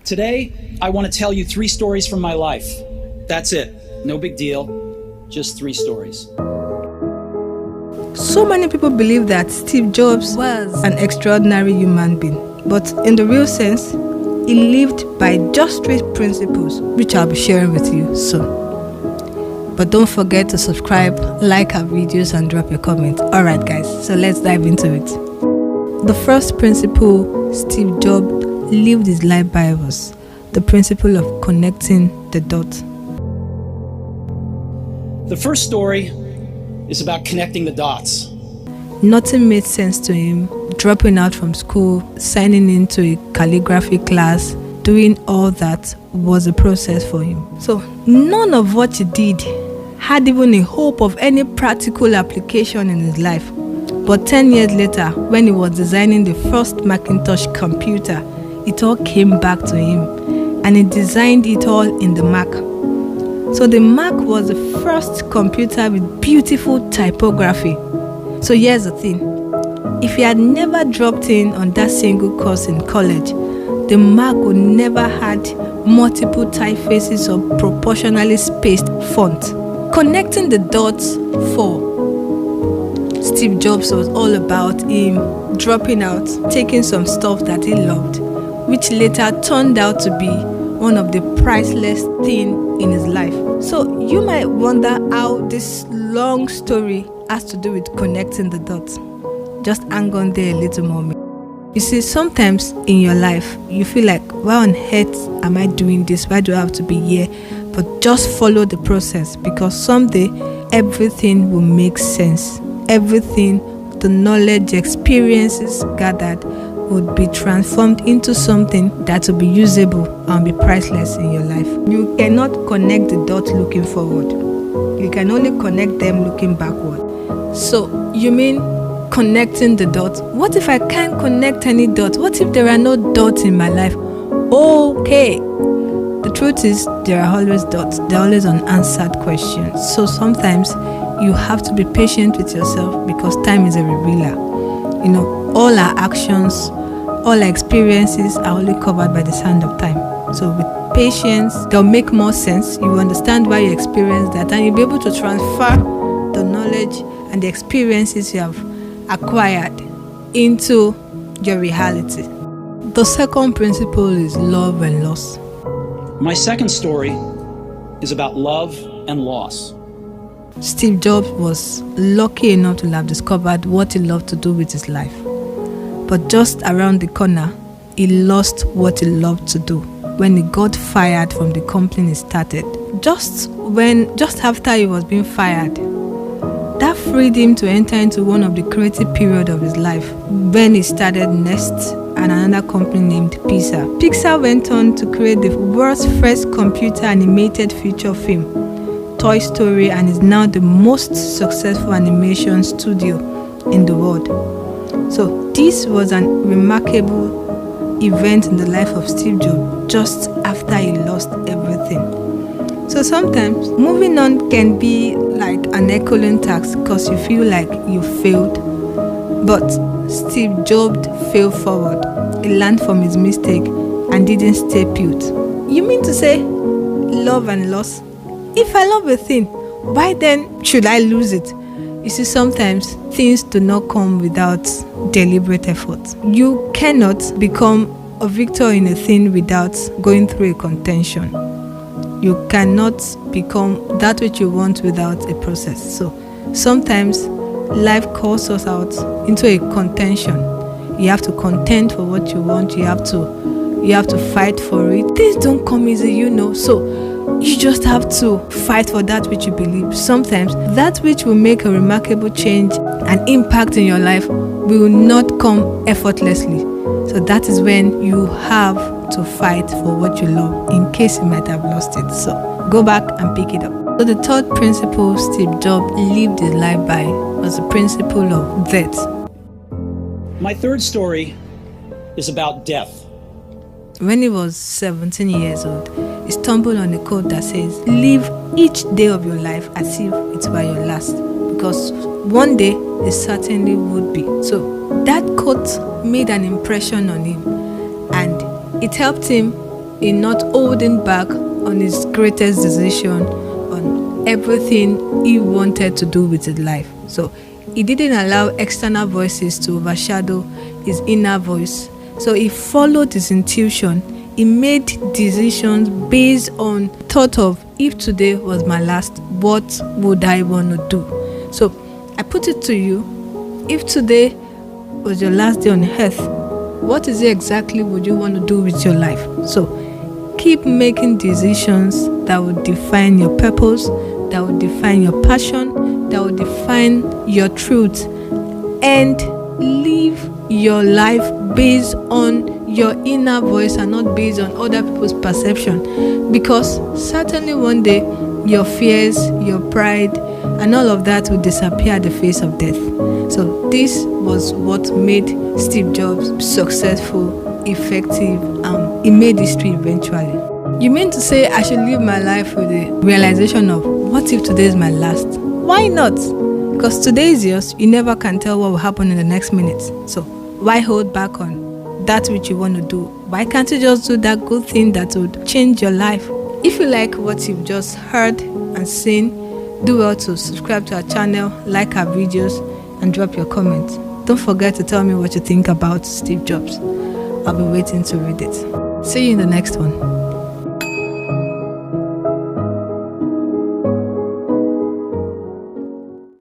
Today, I want to tell you 3 stories from my life. That's it. No big deal. Just 3 stories. So many people believe that Steve Jobs was an extraordinary human being, but in the real sense, he lived by just 3 principles, which I'll be sharing with you soon. But don't forget to subscribe, like our videos, and drop your comment. Alright guys, so let's dive into it. The first principle Steve Jobs lived his life by was the principle of connecting the dots. The first story is about connecting the dots. Nothing made sense to him. Dropping out from school, signing into a calligraphy class, doing all that was a process for him. So none of what he did had even a hope of any practical application in his life. But 10 years later, when he was designing the first Macintosh computer, it all came back to him, and he designed it all in the Mac. So the Mac was the first computer with beautiful typography. So here's the thing. If he had never dropped in on that single course in college, the Mac would never had multiple typefaces or proportionally spaced font. Connecting the dots for Steve Jobs was all about him dropping out, taking some stuff that he loved, which later turned out to be one of the priceless things in his life. So you might wonder how this long story has to do with connecting the dots. Just hang on there a little more. You see, sometimes in your life, you feel like, why on earth am I doing this? Why do I have to be here? But just follow the process, because someday everything will make sense. Everything, the knowledge, experiences gathered would be transformed into something that will be usable and be priceless in your life. You cannot connect the dots looking forward. You can only connect them looking backward. So, you mean connecting the dots? What if I can't connect any dots? What if there are no dots in my life? Okay. The truth is, there are always dots. There are always unanswered questions. So sometimes you have to be patient with yourself, because time is a revealer. You know, all our actions, all our experiences are only covered by the sand of time. So with patience, they'll make more sense. You understand why you experienced that, and you'll be able to transfer the knowledge and the experiences you have acquired into your reality. The second principle is love and loss. My second story is about love and loss. Steve Jobs was lucky enough to have discovered what he loved to do with his life. But just around the corner, he lost what he loved to do when he got fired from the company he started. Just after he was being fired, that freed him to enter into one of the creative period of his life, when he started Nest and another company named Pixar. Pixar went on to create the world's first computer animated feature film, Toy Story, and is now the most successful animation studio in the world. So this was a remarkable event in the life of Steve Jobs just after he lost everything. So sometimes moving on can be like an Herculean task, because you feel like you failed. But Steve Jobs failed forward. He learned from his mistake and didn't stay put. You mean to say love and loss? If I love a thing, why then should I lose it? You see, sometimes things do not come without deliberate effort. You cannot become a victor in a thing without going through a contention. You cannot become that which you want without a process. So sometimes life calls us out into a contention. You have to contend for what you want. You have to fight for it. Things don't come easy, you know. So you just have to fight for that which you believe. Sometimes that which will make a remarkable change and impact in your life will not come effortlessly. So that is when you have to fight for what you love, in case you might have lost it. So go back and pick it up. So the third principle Steve Jobs lived his life by was the principle of death. My third story is about death. When he was 17 years old, he stumbled on a quote that says, "Live each day of your life as if it were your last, because one day it certainly would be." So that quote made an impression on him, and it helped him, in not holding back on his greatest decision, on everything he wanted to do with his life. So he didn't allow external voices to overshadow his inner voice. So he followed his intuition. He made decisions based on thought of, if today was my last, what would I want to do? So I put it to you, if today was your last day on earth, what is it exactly would you want to do with your life? So keep making decisions that will define your purpose, that will define your passion, that will define your truth, and live your life based on your inner voice and not based on other people's perception. Because certainly one day your fears, your pride, and all of that will disappear at the face of death. So this was what made Steve Jobs successful, effective, and he made history eventually. You mean to say I should live my life with the realization of, what if today is my last? Why not? Because today is yours. You never can tell what will happen in the next minute. So why hold back on that which you want to do? Why can't you just do that good thing that would change your life? If you like what you've just heard and seen, do well to subscribe to our channel, like our videos, and drop your comments. Don't forget to tell me what you think about Steve Jobs. I'll be waiting to read it. See you in the next one.